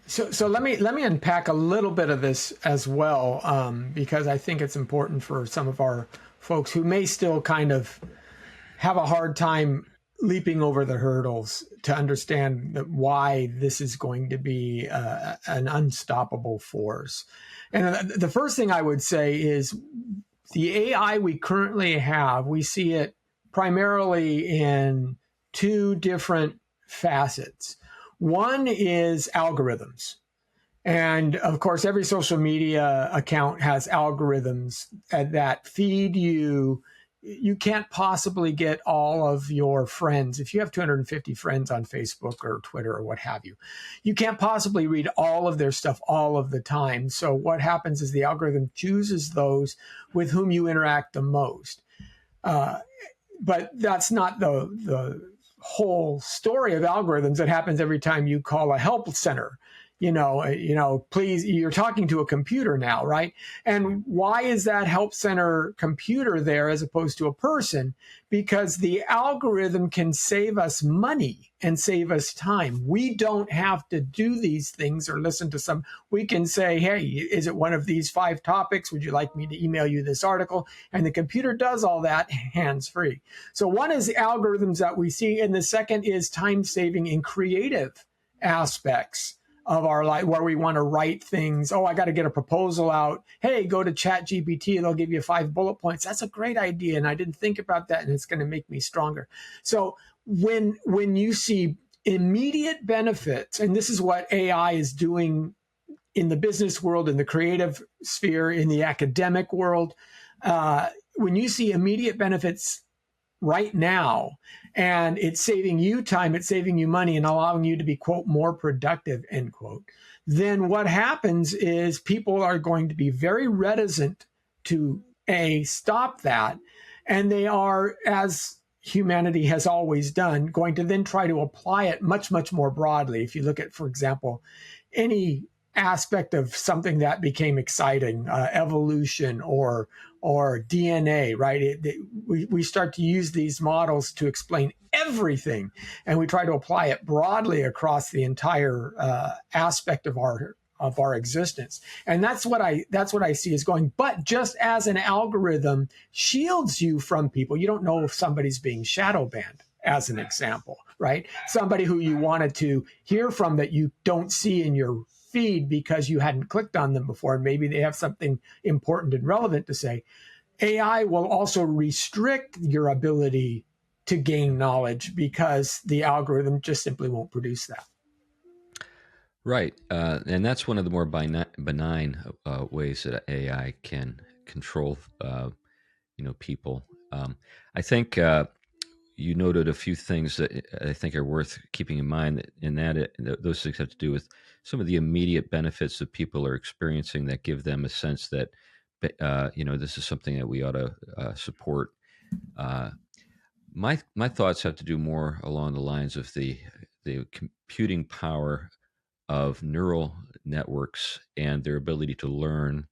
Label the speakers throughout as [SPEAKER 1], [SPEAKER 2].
[SPEAKER 1] So let me unpack a little bit of this as well, because I think it's important for some of our folks who may still kind of have a hard time leaping over the hurdles to understand that why this is going to be an unstoppable force. And the first thing I would say is the AI we currently have, we see it primarily in two different facets. One is algorithms. And of course, every social media account has algorithms that feed you. You can't possibly get all of your friends. If you have 250 friends on Facebook or Twitter or what have you, you can't possibly read all of their stuff all of the time. So what happens is the algorithm chooses those with whom you interact the most. But that's not the whole story of algorithms. It happens every time you call a help center. Please, you're talking to a computer now, right? And why is that help center computer there as opposed to a person? Because the algorithm can save us money and save us time. We don't have to do these things or listen to some. We can say, hey, is it one of these 5 topics? Would you like me to email you this article? And the computer does all that hands-free. So one is the algorithms that we see, and the second is time saving in creative aspects of our life, where we want to write things. Oh, I got to get a proposal out. Hey, go to ChatGPT. They'll give you 5 bullet points. That's a great idea. And I didn't think about that. And it's going to make me stronger. So when you see immediate benefits, and this is what AI is doing in the business world, in the creative sphere, in the academic world, when you see immediate benefits right now, and it's saving you time, it's saving you money, and allowing you to be, quote, more productive, end quote, then what happens is people are going to be very reticent to stop that. And they are, as humanity has always done, going to then try to apply it much, much more broadly. If you look at, for example, any aspect of something that became exciting, evolution or DNA, right? We start to use these models to explain everything, and we try to apply it broadly across the entire aspect of our existence. And that's what I see is going. But just as an algorithm shields you from people, you don't know if somebody's being shadow banned, as an example, right? Somebody who you wanted to hear from that you don't see in your feed because you hadn't clicked on them before, and maybe they have something important and relevant to say. AI will also restrict your ability to gain knowledge because the algorithm just simply won't produce that.
[SPEAKER 2] Right. And that's one of the more benign ways that AI can control, people. I think you noted a few things that I think are worth keeping in mind, and those things have to do with some of the immediate benefits that people are experiencing that give them a sense that, this is something that we ought to support. My thoughts have to do more along the lines of the computing power of neural networks and their ability to learn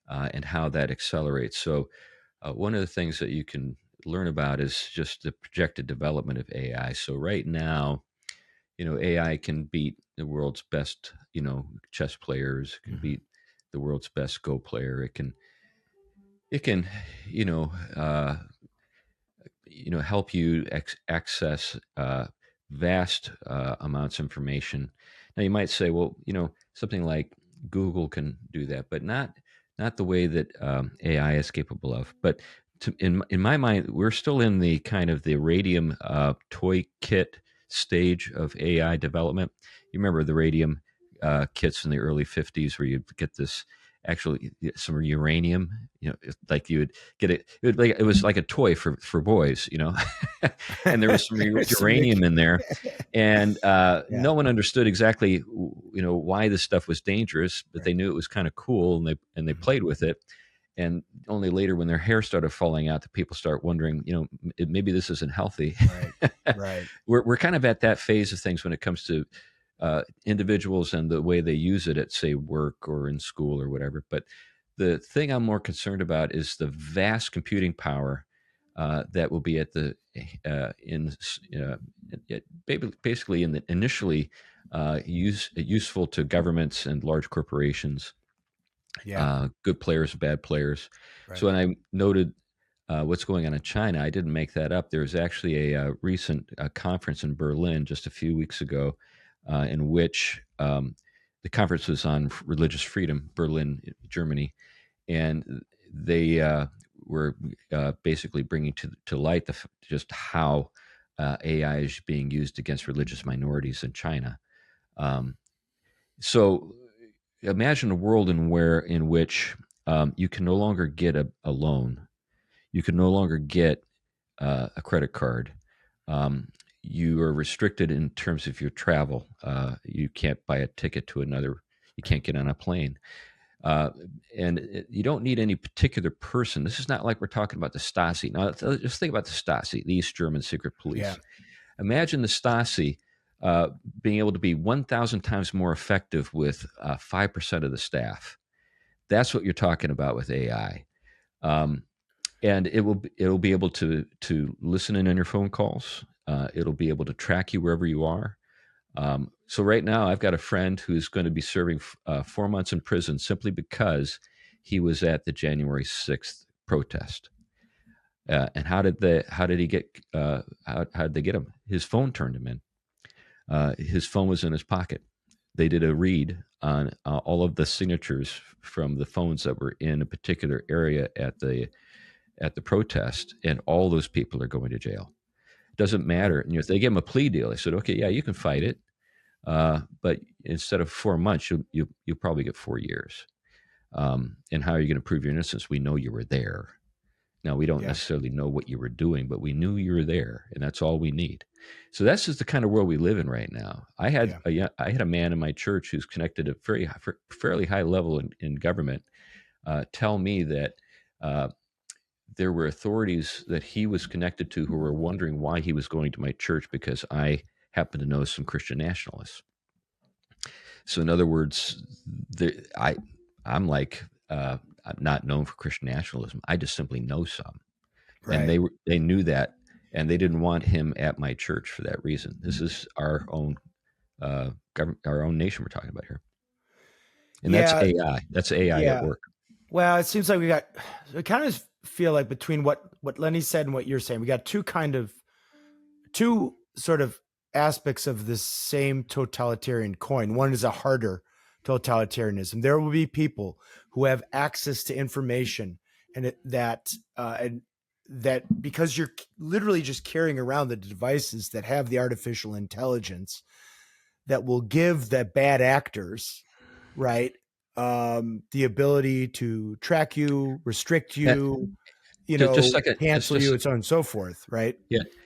[SPEAKER 2] and how that accelerates. So one of the things that you can learn about is just the projected development of AI. So right now, AI can beat the world's best, chess players, can beat the world's best Go player. It can, help you access vast amounts of information. Now you might say, well, something like Google can do that, but not the way that AI is capable of. But in my mind, we're still in the kind of the Radium toy kit stage of AI development. You remember the Radium kits in the early 50s where you'd get this actually some uranium, like you would get it. It was like a toy for boys, and there was some uranium in there, and no one understood exactly, why this stuff was dangerous, but they knew it was kind of cool, and they played with it. And only later, when their hair started falling out, the people start wondering, maybe this isn't healthy.
[SPEAKER 3] Right.
[SPEAKER 2] We're kind of at that phase of things when it comes to individuals and the way they use it at, say, work or in school or whatever. But the thing I'm more concerned about is the vast computing power that will be at basically in the initially useful to governments and large corporations,
[SPEAKER 3] Yeah.
[SPEAKER 2] good players, bad players.
[SPEAKER 3] Right.
[SPEAKER 2] So when I noted what's going on in China, I didn't make that up. There was actually a recent conference in Berlin just a few weeks ago, in which the conference was on religious freedom, Berlin, Germany, and they were basically bringing to light just how AI is being used against religious minorities in China. Um, so imagine a world in which you can no longer get a loan, you can no longer get a credit card. You are restricted in terms of your travel. You can't buy a ticket to another. You can't get on a plane. Uh, you don't need any particular person. This is not like we're talking about the Stasi. Now, just think about the Stasi, the East German secret
[SPEAKER 3] Yeah.
[SPEAKER 2] police. Imagine the Stasi uh, being able to be 1,000 times more effective with 5% of the staff. That's what you're talking about with AI. Um, and it'll be able to listen in on your phone calls. It'll be able to track you wherever you are. So right now, I've got a friend who's going to be serving 4 months in prison simply because he was at the January 6th protest. And how did he get how did they get him? His phone turned him in. His phone was in his pocket. They did a read on all of the signatures from the phones that were in a particular area at the protest, and all those people are going to jail. It doesn't matter. If they give him a plea deal, they said, okay, yeah, you can fight it, but instead of 4 months, you'll probably get 4 years. And how are you going to prove your innocence? We know you were there. Now, we don't
[SPEAKER 3] Yeah.
[SPEAKER 2] necessarily know what you were doing, but we knew you were there, and that's all we need. So that's just the kind of world we live in right now.
[SPEAKER 3] Yeah.
[SPEAKER 2] I had a man in my church who's connected at fairly high level in government tell me that uh, there were authorities that he was connected to who were wondering why he was going to my church because I happen to know some Christian nationalists. So, in other words, I'm like I'm not known for Christian nationalism. I just simply know some, and
[SPEAKER 3] Right.
[SPEAKER 2] they knew that, and they didn't want him at my church for that reason. This is our own government, our own nation we're talking about here, and that's
[SPEAKER 3] Yeah.
[SPEAKER 2] AI. That's AI at
[SPEAKER 3] Yeah.
[SPEAKER 2] work.
[SPEAKER 3] Well, it seems like I kind of feel like between what Lenny said and what you're saying, we got two sort of aspects of this same totalitarian coin. One is a harder totalitarianism. There will be people who have access to information and that because you're literally just carrying around the devices that have the artificial intelligence that will give the bad actors, right, the ability to track you, restrict
[SPEAKER 2] And
[SPEAKER 3] you,
[SPEAKER 2] just a second,
[SPEAKER 3] cancel you, and so on and so forth, right?
[SPEAKER 2] yeah.